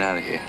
out of here.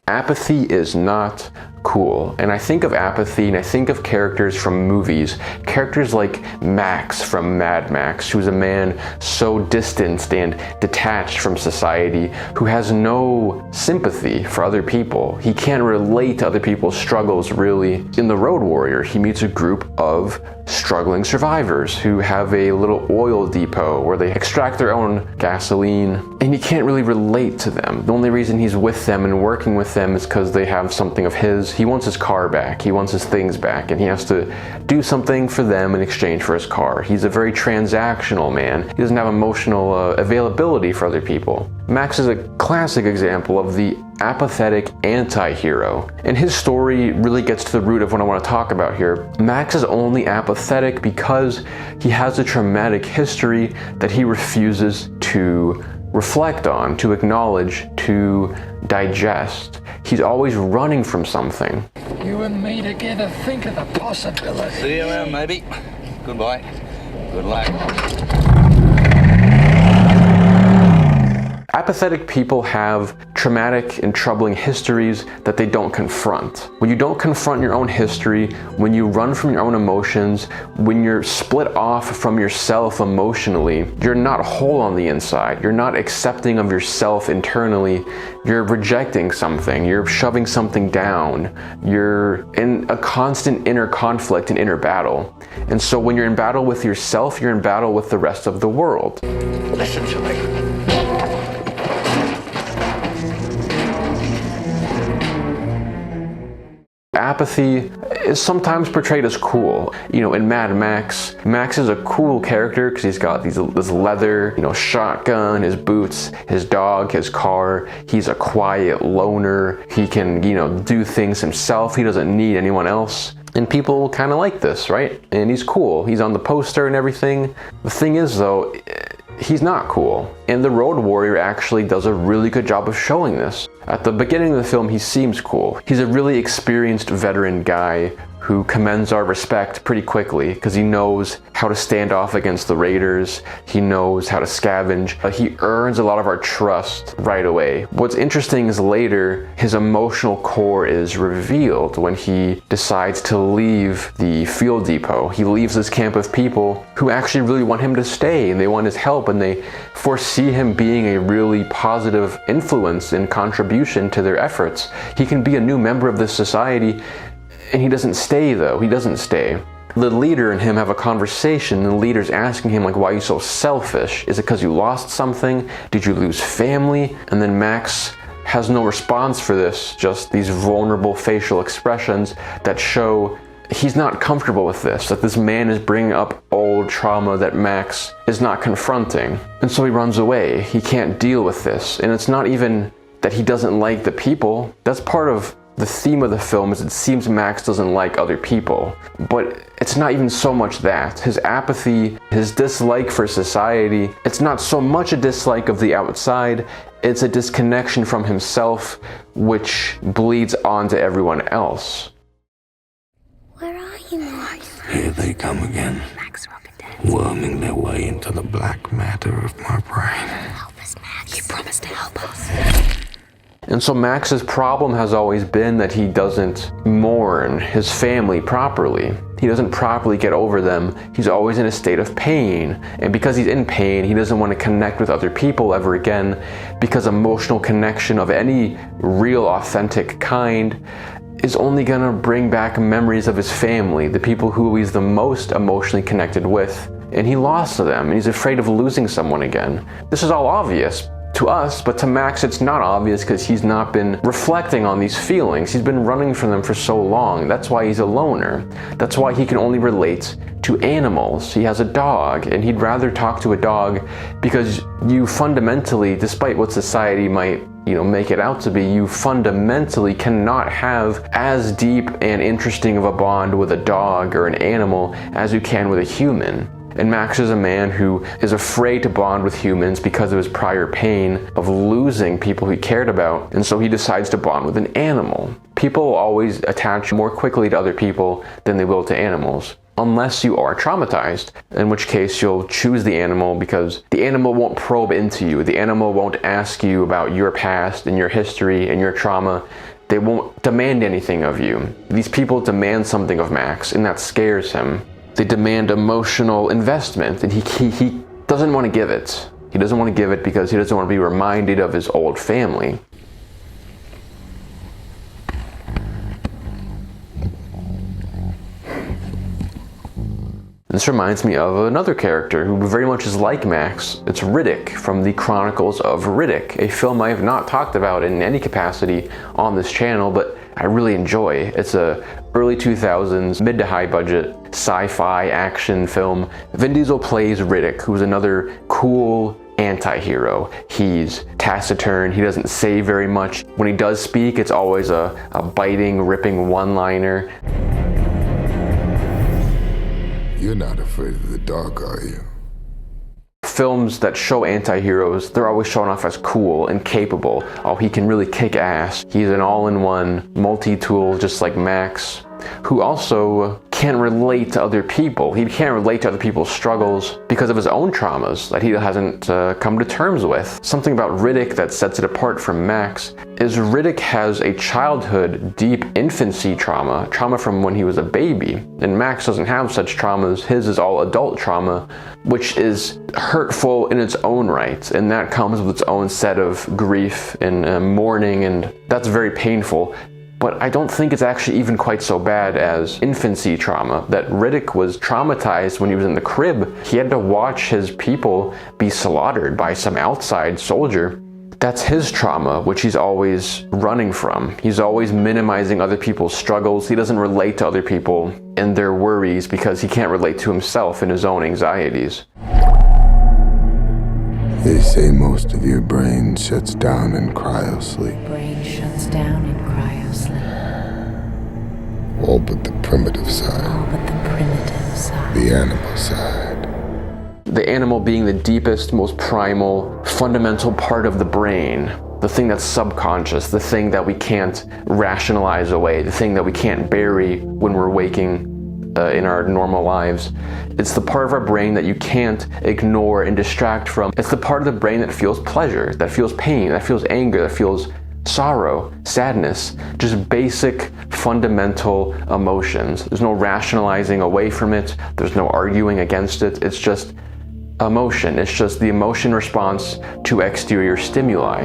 Apathy is not cool. And I think of apathy and I think of characters from movies. Characters like Max from Mad Max, who's a man so distanced and detached from society, who has no sympathy for other people. He can't relate to other people's struggles, really. In The Road Warrior, he meets a group of struggling survivors who have a little oil depot where they extract their own gasoline, and he can't really relate to them. The only reason he's with them and working with them is because they have something of his. He wants his car back, he wants his things back, and he has to do something for them in exchange for his car. He's a very transactional man. He doesn't have emotional availability for other people. Max is a classic example of the apathetic anti-hero, and his story really gets to the root of what I want to talk about here. Max is only apathetic because he has a traumatic history that he refuses to reflect on, to acknowledge, to digest. He's always running from something. You and me together, think of the possibilities. See you around, maybe. Goodbye. Good luck. Apathetic people have traumatic and troubling histories that they don't confront. When you don't confront your own history, when you run from your own emotions, when you're split off from yourself emotionally, you're not whole on the inside. You're not accepting of yourself internally. You're rejecting something. You're shoving something down. You're in a constant inner conflict and inner battle. And so when you're in battle with yourself, you're in battle with the rest of the world. Listen to me. Apathy is sometimes portrayed as cool. You know, in Mad Max, Max is a cool character because he's got this leather, shotgun, his boots, his dog, his car. He's a quiet loner. He can, do things himself. He doesn't need anyone else. And people kind of like this, right? And he's cool. He's on the poster and everything. The thing is, though, he's not cool. And The Road Warrior actually does a really good job of showing this. At the beginning of the film, he seems cool. He's a really experienced veteran guy who commands our respect pretty quickly because he knows how to stand off against the raiders. He knows how to scavenge. He earns a lot of our trust right away. What's interesting is later, his emotional core is revealed when he decides to leave the fuel depot. He leaves this camp of people who actually really want him to stay, and they want his help, and they foresee him being a really positive influence and contribution to their efforts. He can be a new member of this society. And he doesn't stay, though. He doesn't stay. The leader and him have a conversation, and the leader's asking him, why are you so selfish? Is it because you lost something? Did you lose family? And then Max has no response for this, just these vulnerable facial expressions that show he's not comfortable with this, that this man is bringing up old trauma that Max is not confronting. And so he runs away. He can't deal with this. And it's not even that he doesn't like the people. That's part of the theme of the film is it seems Max doesn't like other people, but it's not even so much that. His apathy, his dislike for society, it's not so much a dislike of the outside, it's a disconnection from himself, which bleeds onto everyone else. Where are you, Max? Here they come again, worming their way into the black matter of my brain. Help us, Max. You promised to help us. And so Max's problem has always been that he doesn't mourn his family properly. He doesn't properly get over them. He's always in a state of pain. And because he's in pain, he doesn't want to connect with other people ever again, because emotional connection of any real, authentic kind is only going to bring back memories of his family, the people who he's the most emotionally connected with. And he lost them, and he's afraid of losing someone again. This is all obvious to us, but to Max it's not obvious because he's not been reflecting on these feelings. He's been running from them for so long. That's why he's a loner. That's why he can only relate to animals. He has a dog, and he'd rather talk to a dog because you fundamentally, despite what society might make it out to be, you fundamentally cannot have as deep and interesting of a bond with a dog or an animal as you can with a human. And Max is a man who is afraid to bond with humans because of his prior pain of losing people he cared about, and so he decides to bond with an animal. People always attach more quickly to other people than they will to animals. unless you are traumatized, in which case you'll choose the animal because the animal won't probe into you. The animal won't ask you about your past and your history and your trauma. They won't demand anything of you. These people demand something of Max, and that scares him. They demand emotional investment, and he doesn't want to give it. He doesn't want to give it because he doesn't want to be reminded of his old family. This reminds me of another character who very much is like Max. It's Riddick from the Chronicles of Riddick, a film I have not talked about in any capacity on this channel, but I really enjoy. It's a early 2000s, mid to high budget sci-fi action film. Vin Diesel plays Riddick, who's another cool anti-hero. He's taciturn, he doesn't say very much. When he does speak, it's always a biting, ripping one-liner. You're not afraid of the dark, are you? Films that show anti-heroes, they're always shown off as cool and capable. Oh, he can really kick ass. He's an all-in-one multi-tool just like Max, who also can't relate to other people. He can't relate to other people's struggles because of his own traumas that he hasn't come to terms with. Something about Riddick that sets it apart from Max is Riddick has a childhood, deep infancy trauma from when he was a baby. And Max doesn't have such traumas. His is all adult trauma, which is hurtful in its own right. And that comes with its own set of grief and mourning, and that's very painful. But I don't think it's actually even quite so bad as infancy trauma, that Riddick was traumatized when he was in the crib. He had to watch his people be slaughtered by some outside soldier. That's his trauma, which he's always running from. He's always minimizing other people's struggles. He doesn't relate to other people and their worries because he can't relate to himself and his own anxieties. They say most of your brain shuts down in cryosleep. Brain shuts down in cryosleep. All but the primitive side. All but the primitive side. The animal side. The animal being the deepest, most primal, fundamental part of the brain. The thing that's subconscious, the thing that we can't rationalize away, the thing that we can't bury when we're waking in our normal lives. It's the part of our brain that you can't ignore and distract from. It's the part of the brain that feels pleasure, that feels pain, that feels anger, that feels sorrow, sadness, just basic fundamental emotions. There's no rationalizing away from it. There's no arguing against it. It's just emotion. It's just the emotion response to exterior stimuli.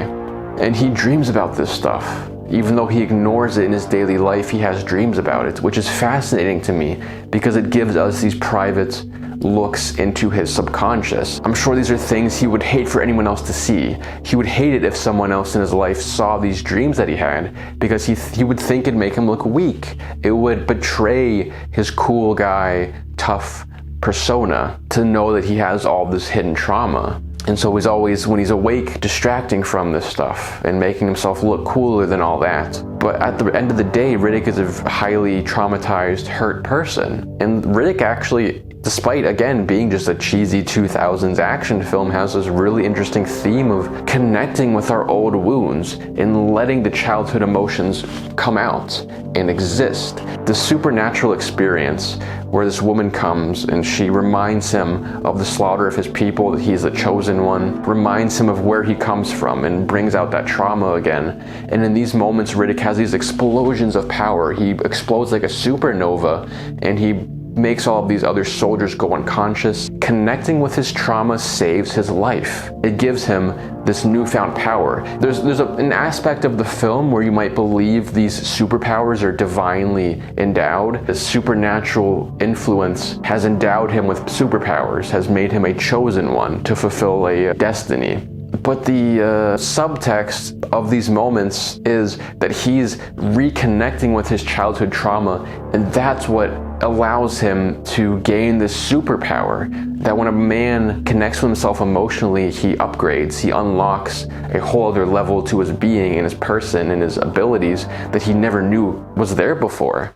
And he dreams about this stuff. Even though he ignores it in his daily life, he has dreams about it, which is fascinating to me because it gives us these private looks into his subconscious. I'm sure these are things he would hate for anyone else to see. He would hate it if someone else in his life saw these dreams that he had because he would think it'd make him look weak. It would betray his cool guy, tough persona to know that he has all this hidden trauma. And so he's always, when he's awake, distracting from this stuff and making himself look cooler than all that. But at the end of the day, Riddick is a highly traumatized, hurt person. And Riddick actually, despite, again, being just a cheesy 2000s action film, has this really interesting theme of connecting with our old wounds and letting the childhood emotions come out and exist. The supernatural experience where this woman comes and she reminds him of the slaughter of his people, that he's the chosen one, reminds him of where he comes from and brings out that trauma again. And in these moments, Riddick has these explosions of power. He explodes like a supernova and he makes all of these other soldiers go unconscious. Connecting with his trauma saves his life. It gives him this newfound power. There's an aspect of the film where you might believe these superpowers are divinely endowed. The supernatural influence has endowed him with superpowers, has made him a chosen one to fulfill a destiny. But the subtext of these moments is that he's reconnecting with his childhood trauma, and that's what allows him to gain this superpower. That when a man connects with himself emotionally, he upgrades, he unlocks a whole other level to his being and his person and his abilities that he never knew was there before.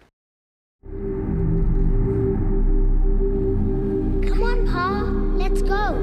Come on, Pa, let's go.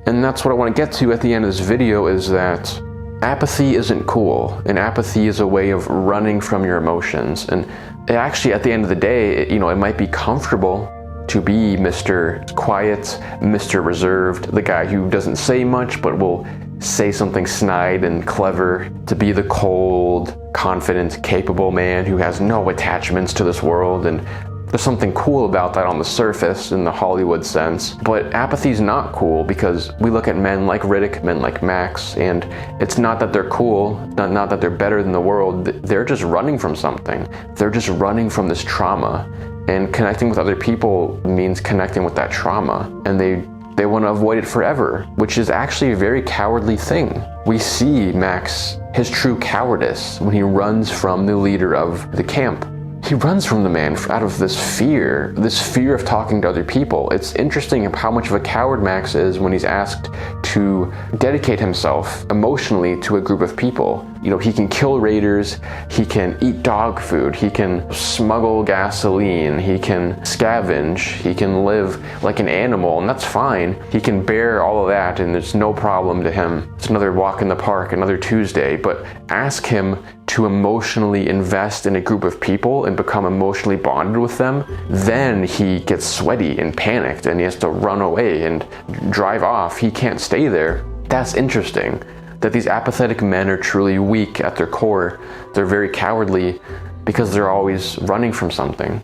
And that's what I want to get to at the end of this video, is that Apathy isn't cool, and apathy is a way of running from your emotions. And it actually, at the end of the day, it might be comfortable to be Mr. Quiet, Mr. Reserved, the guy who doesn't say much but will say something snide and clever, to be the cold, confident, capable man who has no attachments to this world. And there's something cool about that on the surface in the Hollywood sense, but apathy's not cool because we look at men like Riddick, men like Max, and it's not that they're cool, not that they're better than the world, they're just running from something. They're just running from this trauma, and connecting with other people means connecting with that trauma, and they want to avoid it forever, which is actually a very cowardly thing. We see Max, his true cowardice, when he runs from the leader of the camp. He runs from the man out of this fear of talking to other people. It's interesting how much of a coward Max is when he's asked to dedicate himself emotionally to a group of people. He can kill raiders, he can eat dog food, he can smuggle gasoline, he can scavenge, he can live like an animal, and that's fine. He can bear all of that, and there's no problem to him. It's another walk in the park, another Tuesday, but ask him to emotionally invest in a group of people and become emotionally bonded with them, then he gets sweaty and panicked and he has to run away and drive off. He can't stay there. That's interesting, that these apathetic men are truly weak at their core. They're very cowardly because they're always running from something.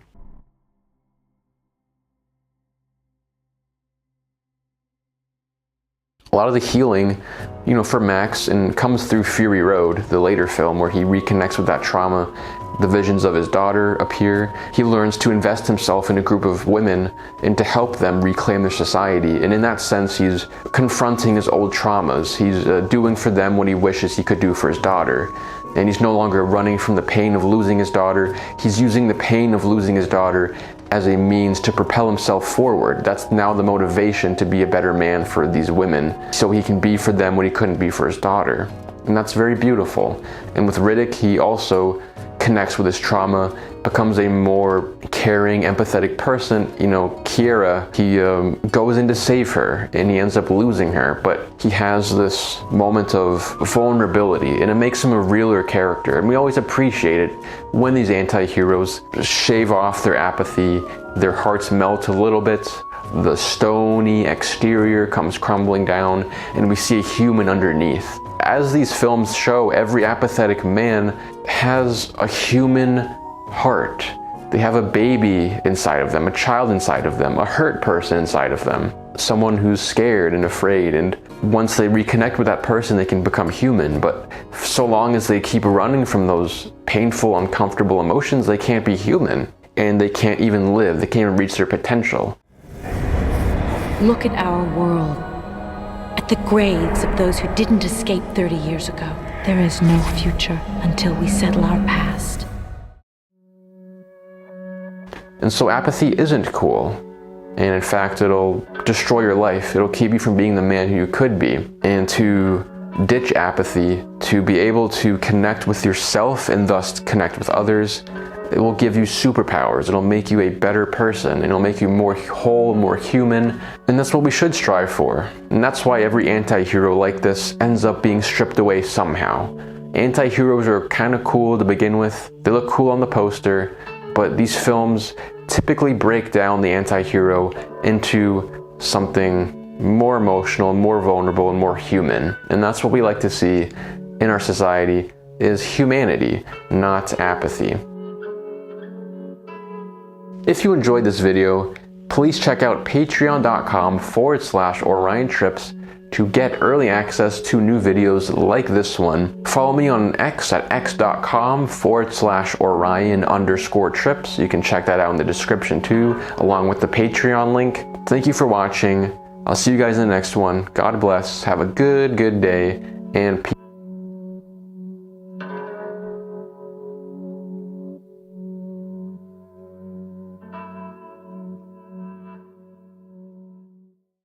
A lot of the healing, for Max, and comes through Fury Road, the later film, where he reconnects with that trauma. The visions of his daughter appear. He learns to invest himself in a group of women and to help them reclaim their society. And in that sense, he's confronting his old traumas. He's doing for them what he wishes he could do for his daughter. And he's no longer running from the pain of losing his daughter. He's using the pain of losing his daughter as a means to propel himself forward. That's now the motivation to be a better man for these women, so he can be for them what he couldn't be for his daughter. And that's very beautiful. And with Riddick, he also connects with his trauma, becomes a more caring, empathetic person. Kiera, he goes in to save her and he ends up losing her, but he has this moment of vulnerability, and it makes him a realer character. And we always appreciate it when these anti-heroes shave off their apathy, their hearts melt a little bit, the stony exterior comes crumbling down, and we see a human underneath. As these films show, every apathetic man has a human heart. They have a baby inside of them, a child inside of them, a hurt person inside of them, someone who's scared and afraid, and once they reconnect with that person, they can become human. But so long as they keep running from those painful, uncomfortable emotions, they can't be human, and they can't even live, they can't even reach their potential. Look at our world, at the graves of those who didn't escape 30 years ago. There is no future until we settle our past. And so apathy isn't cool. And in fact, it'll destroy your life. It'll keep you from being the man who you could be. And to ditch apathy, to be able to connect with yourself and thus connect with others, it will give you superpowers. It'll make you a better person. It'll make you more whole, more human. And that's what we should strive for. And that's why every anti-hero like this ends up being stripped away somehow. Anti-heroes are kind of cool to begin with. They look cool on the poster, but these films typically break down the anti-hero into something more emotional, more vulnerable, and more human. And that's what we like to see in our society, is humanity, not apathy. If you enjoyed this video, please check out patreon.com/OrionTrips to get early access to new videos like this one. Follow me on X at x.com/Orion_trips. You can check that out in the description too, along with the Patreon link. Thank you for watching. I'll see you guys in the next one. God bless. Have a good day, and peace.